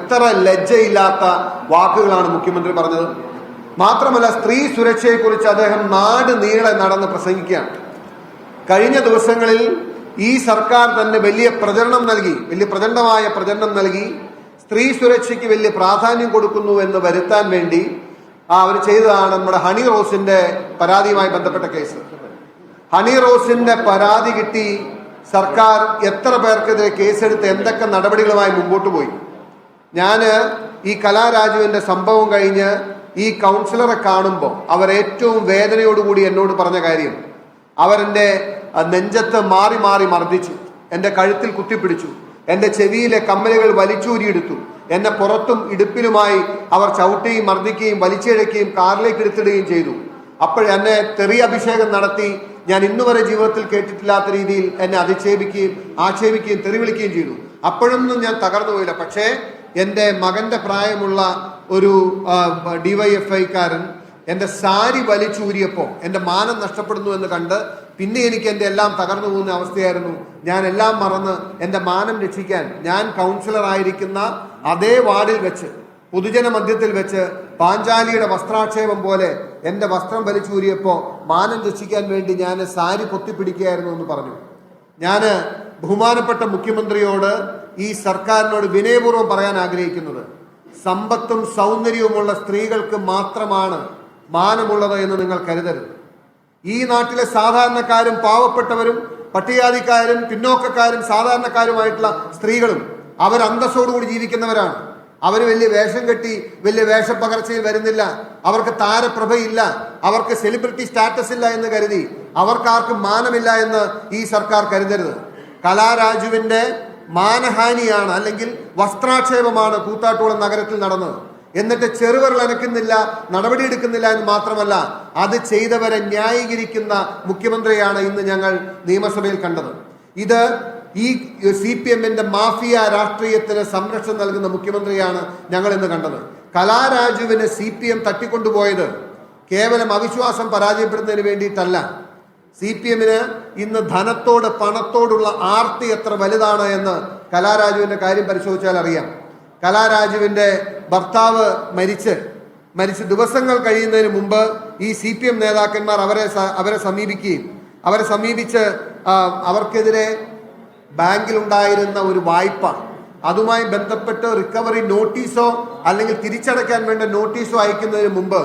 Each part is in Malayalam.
എത്ര ലജ്ജയില്ലാത്ത വാക്കുകളാണ് മുഖ്യമന്ത്രി പറഞ്ഞത്. മാത്രമല്ല, സ്ത്രീ സുരക്ഷയെക്കുറിച്ച് അദ്ദേഹം നാട് നീളെ നടന്ന് പ്രസംഗിക്കുകയാണ്. കഴിഞ്ഞ ദിവസങ്ങളിൽ ഈ സർക്കാർ തന്നെ വലിയ പ്രചണ്ഡമായ പ്രചരണം നൽകി സ്ത്രീ സുരക്ഷയ്ക്ക് വലിയ പ്രാധാന്യം കൊടുക്കുന്നു എന്ന് വരുത്താൻ വേണ്ടി അവർ ചെയ്തതാണ് നമ്മുടെ ഹണി റോസിന്റെ പരാതിയുമായി ബന്ധപ്പെട്ട കേസ്. ഹണി റോസിന്റെ പരാതി കിട്ടി സർക്കാർ എത്ര പേർക്കെതിരെ കേസെടുത്ത് എന്തൊക്കെ നടപടികളുമായി മുമ്പോട്ട് പോയി. ഞാൻ ഈ കലാരാജുവിന്റെ സംഭവം കഴിഞ്ഞ് ഈ കൗൺസിലറെ കാണുമ്പോൾ അവർ ഏറ്റവും വേദനയോടുകൂടി എന്നോട് പറഞ്ഞ കാര്യം, അവരെന്റെ നെഞ്ചത്ത് മാറി മാറി മർദ്ദിച്ചു, എൻ്റെ കഴുത്തിൽ കുത്തിപ്പിടിച്ചു, എൻ്റെ ചെവിയിലെ കമ്മലുകൾ വലിച്ചൂരിയെടുത്തു, എന്നെ പുറത്തും ഇടുപ്പിലുമായി അവർ ചവിട്ടുകയും മർദ്ദിക്കുകയും വലിച്ചിഴക്കുകയും കാറിലേക്ക് എടുത്തിടുകയും ചെയ്തു. എന്നെ തെറി അഭിഷേകം നടത്തി ഞാൻ ഇന്നുവരെ ജീവിതത്തിൽ കേട്ടിട്ടില്ലാത്ത രീതിയിൽ എന്നെ അധിക്ഷേപിക്കുകയും ആക്ഷേപിക്കുകയും തെറി വിളിക്കുകയും ചെയ്തു. അപ്പോഴൊന്നും ഞാൻ തകർന്നു പോയില്ല. പക്ഷേ എൻ്റെ മകന്റെ പ്രായമുള്ള ഒരു ഡിവൈഎഫ്ഐക്കാരൻ എൻ്റെ സാരി വലിച്ചൂരിയപ്പോൾ എൻ്റെ മാനം നഷ്ടപ്പെടുന്നു എന്ന് കണ്ട് പിന്നെ എനിക്ക് എൻ്റെ എല്ലാം തകർന്നു പോകുന്ന അവസ്ഥയായിരുന്നു. ഞാൻ എല്ലാം മറന്ന് എൻ്റെ മാനം രക്ഷിക്കാൻ ഞാൻ കൗൺസിലർ ആയിരിക്കുന്ന അതേ വാർഡിൽ വെച്ച് പൊതുജന മധ്യത്തിൽ വെച്ച് പാഞ്ചാലിയുടെ വസ്ത്രാക്ഷേപം പോലെ എൻ്റെ വസ്ത്രം വലിച്ചൂരിയപ്പോൾ മാനം രക്ഷിക്കാൻ വേണ്ടി ഞാൻ സാരി പൊത്തിപ്പിടിക്കുകയായിരുന്നു എന്ന് പറഞ്ഞു. ഞാൻ ബഹുമാനപ്പെട്ട മുഖ്യമന്ത്രിയോട് ഈ സർക്കാരിനോട് വിനയപൂർവ്വം പറയാൻ ആഗ്രഹിക്കുന്നത്, സമ്പത്തും സൗന്ദര്യവുമുള്ള സ്ത്രീകൾക്ക് മാത്രമാണ് മാനമുള്ളത് എന്ന് നിങ്ങൾ കരുതരുത്. ഈ നാട്ടിലെ സാധാരണക്കാരും പാവപ്പെട്ടവരും പട്ടികജാതിക്കാരും പിന്നോക്കക്കാരും സാധാരണക്കാരുമായിട്ടുള്ള സ്ത്രീകളും അവർ അന്തസ്സോടുകൂടി ജീവിക്കുന്നവരാണ്. അവർ വലിയ വേഷം കെട്ടി വലിയ വേഷപ്പകർച്ചയിൽ വരുന്നില്ല. അവർക്ക് താരപ്രഭയില്ല, അവർക്ക് സെലിബ്രിറ്റി സ്റ്റാറ്റസ് ഇല്ല എന്ന് കരുതി അവർക്കാർക്കും മാനമില്ല എന്ന് ഈ സർക്കാർ കരുതരുത്. കലാരാജുവിന്റെ മാനഹാനിയാണ് അല്ലെങ്കിൽ വസ്ത്രാക്ഷേപമാണ് കൂത്താട്ടുകുളം നഗരത്തിൽ നടന്നത്. എന്നിട്ട് ചെറുവിരൽ അനക്കുന്നില്ല, നടപടിയെടുക്കുന്നില്ല എന്ന് മാത്രമല്ല, അത് ചെയ്തവരെ ന്യായീകരിക്കുന്ന മുഖ്യമന്ത്രിയാണ് ഇന്ന് ഞങ്ങൾ നിയമസഭയിൽ കണ്ടത്. ഇത് ഈ CPM-ന്റെ മാഫിയ രാഷ്ട്രീയത്തിന് സംരക്ഷണം നൽകുന്ന മുഖ്യമന്ത്രിയാണ് ഞങ്ങൾ ഇന്ന് കണ്ടത്. കലാരാജുവിന് CPM തട്ടിക്കൊണ്ടുപോയത് കേവലം അവിശ്വാസം പരാജയപ്പെടുന്നതിന് വേണ്ടിയിട്ടല്ല. CPM-ന് ഇന്ന് ധനത്തോട് പണത്തോടുള്ള ആർത്തി എത്ര വലുതാണ് എന്ന് കലാരാജുവിന്റെ കാര്യം പരിശോധിച്ചാൽ അറിയാം. കലാരാജുവിന്റെ ഭർത്താവ് മരിച്ച് ദിവസങ്ങൾ കഴിയുന്നതിന് മുമ്പ് ഈ CPM നേതാക്കന്മാർ അവരെ സമീപിച്ച് അവർക്കെതിരെ ബാങ്കിലുണ്ടായിരുന്ന ഒരു വായ്പ, അതുമായി ബന്ധപ്പെട്ട് റിക്കവറി നോട്ടീസോ അല്ലെങ്കിൽ തിരിച്ചടയ്ക്കാൻ വേണ്ട നോട്ടീസോ അയക്കുന്നതിന് മുമ്പ്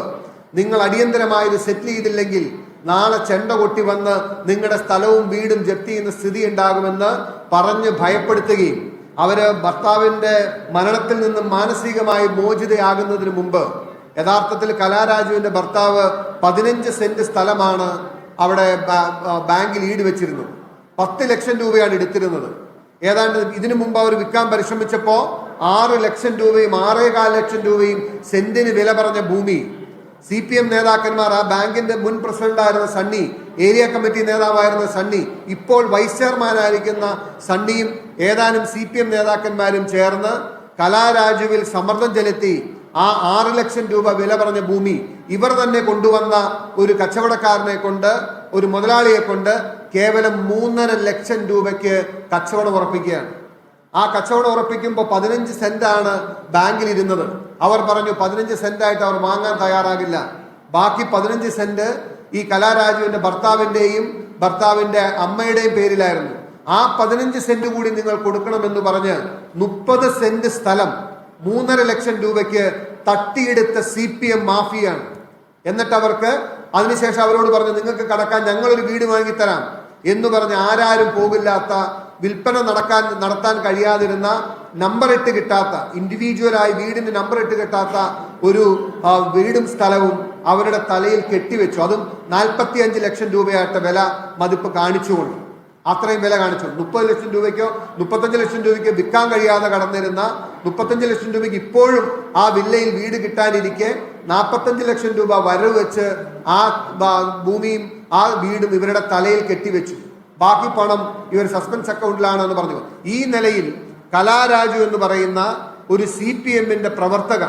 നിങ്ങൾ അടിയന്തരമായി ഇത് സെറ്റിൽ ചെയ്തില്ലെങ്കിൽ നാളെ ചെണ്ട കൊട്ടി വന്ന് നിങ്ങളുടെ സ്ഥലവും വീടും ജപ്തി ചെയ്യുന്ന സ്ഥിതി ഉണ്ടാകുമെന്ന് പറഞ്ഞ് ഭയപ്പെടുത്തുകയും അവര് ഭർത്താവിന്റെ മരണത്തിൽ നിന്നും മാനസികമായി മോചിതയാകുന്നതിന് മുമ്പ് യഥാർത്ഥത്തിൽ കലാരാജുവിന്റെ ഭർത്താവ് 15 സെന്റ് സ്ഥലമാണ് അവിടെ ബാങ്കിൽ ഈട് വെച്ചിരുന്നു. 10 ലക്ഷം രൂപയാണ് എടുത്തിരുന്നത്. ഏതാണ്ട് ഇതിനു മുമ്പ് അവർ വിൽക്കാൻ പരിശ്രമിച്ചപ്പോൾ 6 ലക്ഷം രൂപയും 6.25 ലക്ഷം രൂപയും സെന്റിന് വില പറഞ്ഞ ഭൂമി CPM നേതാക്കന്മാർ, ആ ബാങ്കിന്റെ മുൻ പ്രസിഡന്റായിരുന്ന സണ്ണി, ഏരിയ കമ്മിറ്റി നേതാവായിരുന്ന സണ്ണി, ഇപ്പോൾ വൈസ് ചെയർമാനായിരിക്കുന്ന സണ്ണിയും ഏതാനും CPM നേതാക്കന്മാരും ചേർന്ന് കലാരാജുവിൽ സമ്മർദ്ദം ചെലുത്തി ആ 6 ലക്ഷം രൂപ വില പറഞ്ഞ ഭൂമി ഇവർ തന്നെ കൊണ്ടുവന്ന ഒരു കച്ചവടക്കാരനെ കൊണ്ട്, ഒരു മുതലാളിയെ കൊണ്ട് കേവലം 3.5 ലക്ഷം രൂപയ്ക്ക് കച്ചവടം ഉറപ്പിക്കുകയാണ്. ആ കച്ചവടം ഉറപ്പിക്കുമ്പോൾ 15 സെന്റാണ് ബാങ്കിൽ ഇരുന്നത്. അവർ പറഞ്ഞു 15 സെന്റായിട്ട് അവർ വാങ്ങാൻ തയ്യാറാകില്ല. ബാക്കി 15 സെന്റ് ഈ കലാരാജുവിന്റെ ഭർത്താവിന്റെ അമ്മയുടെയും പേരിലായിരുന്നു. ആ 15 സെന്റ് കൂടി നിങ്ങൾ കൊടുക്കണമെന്ന് പറഞ്ഞ് 30 സെന്റ് സ്ഥലം 3.5 ലക്ഷം രൂപയ്ക്ക് തട്ടിയെടുത്ത CPM മാഫിയാണ്. എന്നിട്ട് അവർക്ക് അതിനുശേഷം അവരോട് പറഞ്ഞു, നിങ്ങൾക്ക് കടക്കാൻ ഞങ്ങളൊരു വീട് വാങ്ങിത്തരാം എന്ന് പറഞ്ഞ് ആരാരും പോകില്ലാത്ത, വിൽപ്പന നടത്താൻ കഴിയാതിരുന്ന, നമ്പർ ഇട്ട് കിട്ടാത്ത, ഇൻഡിവിജ്വലായി വീടിന്റെ നമ്പർ ഇട്ട് കിട്ടാത്ത ഒരു വീടും സ്ഥലവും അവരുടെ തലയിൽ കെട്ടിവെച്ചു. അതും 45 ലക്ഷം രൂപയായിട്ട് വില മതിപ്പ് കാണിച്ചുകൊണ്ട് അത്രയും വില കാണിച്ചു. 30 ലക്ഷം രൂപയ്ക്കോ 35 ലക്ഷം രൂപയ്ക്കോ വിൽക്കാൻ കഴിയാതെ കടന്നിരുന്ന 35 ലക്ഷം രൂപയ്ക്ക് ഇപ്പോഴും ആ വില്ലയിൽ വീട് കിട്ടാനിരിക്കെ 45 ലക്ഷം രൂപ വരവ് വെച്ച് ആ ഭൂമിയും ആ വീടും ഇവരുടെ തലയിൽ കെട്ടിവെച്ചു. ബാക്കി പണം ഇവർ സസ്പെൻസ് അക്കൗണ്ടിലാണെന്ന് പറഞ്ഞു. ഈ നിലയിൽ കലാരാജു എന്ന് പറയുന്ന ഒരു CPM-ന്റെ പ്രവർത്തക,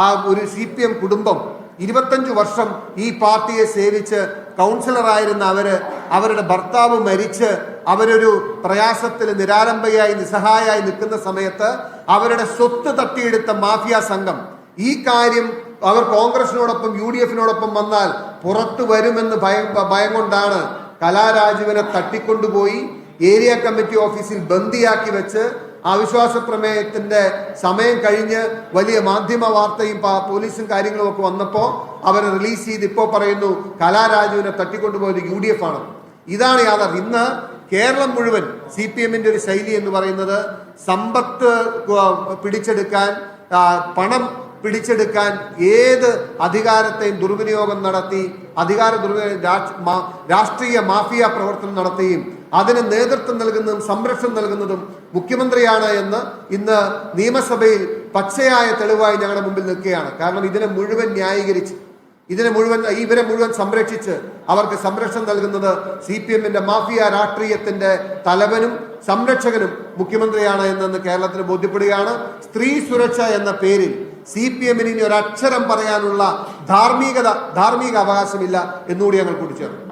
ആ ഒരു CPM കുടുംബം 25 വർഷം ഈ പാർട്ടിയെ സേവിച്ച് കൗൺസിലറായിരുന്ന അവര് അവരുടെ ഭർത്താവ് മരിച്ച് അവരൊരു പ്രയാസത്തിൽ നിരാലംബയായി നിസ്സഹായായി നിൽക്കുന്ന സമയത്ത് അവരുടെ സ്വത്ത് തട്ടിയെടുത്ത മാഫിയ സംഘം ഈ കാര്യം അവർ കോൺഗ്രസിനോടൊപ്പം UDF-നോടൊപ്പം വന്നാൽ പുറത്തു വരുമെന്ന് ഭയം കൊണ്ടാണ് കലാരാജുവിനെ തട്ടിക്കൊണ്ടുപോയി ഏരിയ കമ്മിറ്റി ഓഫീസിൽ ബന്ദിയാക്കി വെച്ച് അവിശ്വാസ പ്രമേയത്തിന്റെ സമയം കഴിഞ്ഞ് വലിയ മാധ്യമ വാർത്തയും പോലീസും കാര്യങ്ങളും ഒക്കെ വന്നപ്പോൾ അവരെ റിലീസ് ചെയ്ത് ഇപ്പോൾ പറയുന്നു കലാരാജുവിനെ തട്ടിക്കൊണ്ടുപോയത് UDF ആണ്. ഇതാണ് യാഥാർത്ഥ്യം. ഇന്ന് കേരളം മുഴുവൻ CPM-ന്റെ ഒരു ശൈലി എന്ന് പറയുന്നത് സമ്പത്ത് പിടിച്ചെടുക്കാൻ, പണം പിടിച്ചെടുക്കാൻ ഏത് അധികാരത്തെയും ദുർവിനിയോഗം നടത്തി രാഷ്ട്രീയ മാഫിയ പ്രവർത്തനം നടത്തുകയും അതിന് നേതൃത്വം നൽകുന്നതും സംരക്ഷണം നൽകുന്നതും മുഖ്യമന്ത്രിയാണ് എന്ന് ഇന്ന് നിയമസഭയിൽ പച്ചയായ തെളിവായി ഞങ്ങളുടെ മുമ്പിൽ നിൽക്കുകയാണ്. കാരണം ഇതിനെ മുഴുവൻ ന്യായീകരിച്ച് ഇവരെ മുഴുവൻ സംരക്ഷിച്ച് അവർക്ക് സംരക്ഷണം നൽകുന്നത് CPM-ന്റെ മാഫിയ രാഷ്ട്രീയത്തിന്റെ തലവനും സംരക്ഷകനും മുഖ്യമന്ത്രിയാണ് എന്നെന്ന് കേരളത്തിന് ബോധ്യപ്പെടുകയാണ്. സ്ത്രീ സുരക്ഷ എന്ന പേരിൽ CPM-ന് ഇനി ഒരക്ഷരം പറയാനുള്ള ധാർമ്മിക അവകാശമില്ല എന്നുകൂടി ഞങ്ങൾ കൂട്ടിച്ചേർന്നു.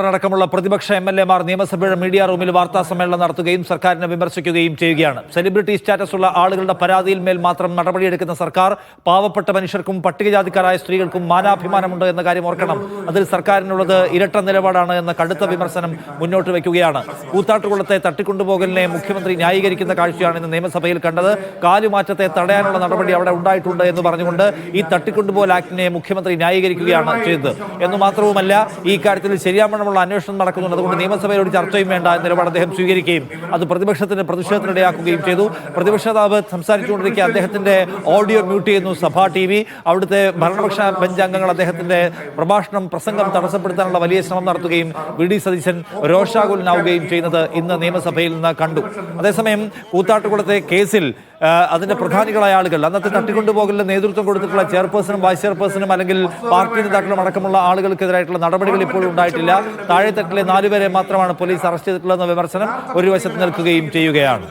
അടക്കമുള്ള പ്രതിപക്ഷ MLA-മാർ നിയമസഭയുടെ മീഡിയ റൂമിൽ വാർത്താ സമ്മേളനം നടത്തുകയും സർക്കാരിനെ വിമർശിക്കുകയും ചെയ്യുകയാണ്. സെലിബ്രിറ്റി സ്റ്റാറ്റസ് ഉള്ള ആളുകളുടെ പരാതിയിൽ മേൽ മാത്രം നടപടിയെടുക്കുന്ന സർക്കാർ പാവപ്പെട്ട മനുഷ്യർക്കും പട്ടികജാതിക്കാരായ സ്ത്രീകൾക്കും മാനാഭിമാനമുണ്ട് എന്ന കാര്യം ഓർക്കണം. അതിൽ സർക്കാരിനുള്ളത് ഇരട്ട നിലപാടാണ് എന്ന കടുത്ത വിമർശനം മുന്നോട്ട് വയ്ക്കുകയാണ്. കൂത്താട്ടുകുളത്തെ തട്ടിക്കൊണ്ടുപോകലിനെ മുഖ്യമന്ത്രി ന്യായീകരിക്കുന്ന കാഴ്ചയാണ് ഇന്ന് നിയമസഭയിൽ കണ്ടത്. കാലുമാറ്റത്തെ തടയാനുള്ള നടപടി അവിടെ ഉണ്ടായിട്ടുണ്ട് എന്ന് പറഞ്ഞുകൊണ്ട് ഈ തട്ടിക്കൊണ്ടുപോകൽ ആക്ടിനെ മുഖ്യമന്ത്രി ന്യായീകരിക്കുകയാണ് ചെയ്തത്. എന്ന് മാത്രവുമല്ല, ഈ കാര്യത്തിൽ ശരിയാവണ്ണമുള്ള അന്വേഷണം നടക്കുന്നുണ്ട്, അതുകൊണ്ട് നിയമസഭയിൽ ഒരു ചർച്ചയും വേണ്ട എന്ന നിലപാട് അദ്ദേഹം സ്വീകരിക്കുകയും അത് പ്രതിപക്ഷത്തിന് പ്രതിഷേധത്തിനിടയാക്കുകയും ചെയ്തു. പ്രതിപക്ഷ നേതാവ് സംസാരിച്ചുകൊണ്ടിരിക്കെ അദ്ദേഹത്തിന്റെ ഓഡിയോ മ്യൂട്ട് ചെയ്യുന്നു സഭാ TV. അവിടുത്തെ ഭരണപക്ഷ ബെഞ്ച് അംഗങ്ങൾ അദ്ദേഹത്തിന്റെ പ്രസംഗം തടസ്സപ്പെടുത്താനുള്ള വലിയ ശ്രമം നടത്തുകയും VD സതീശൻ രോഷാകുലനാവുകയും ചെയ്യുന്നത് ഇന്ന് നിയമസഭയിൽ നിന്ന് കണ്ടു. അതേസമയം കൂത്താട്ടുകുളത്തെ കേസിൽ അതിന്റെ പ്രധാനികളായ ആളുകൾ, അന്നത്തെ തട്ടിക്കൊണ്ടുപോകലിന് നേതൃത്വം കൊടുത്തിട്ടുള്ള ചെയർപേഴ്സണും വൈസ് ചെയർപേഴ്സണും അല്ലെങ്കിൽ പാർട്ടി നേതാക്കളും അടക്കമുള്ള ആളുകൾക്കെതിരായിട്ടുള്ള നടപടികൾ ഇപ്പോഴും ഉണ്ടായിട്ടില്ല. താഴെത്തട്ടിലെ 4 പേരെ മാത്രമാണ് പോലീസ് അറസ്റ്റ് ചെയ്തിട്ടുള്ളതെന്ന വിമർശനം ഒരു വശത്ത് നിൽക്കുകയും ചെയ്യുകയാണ്.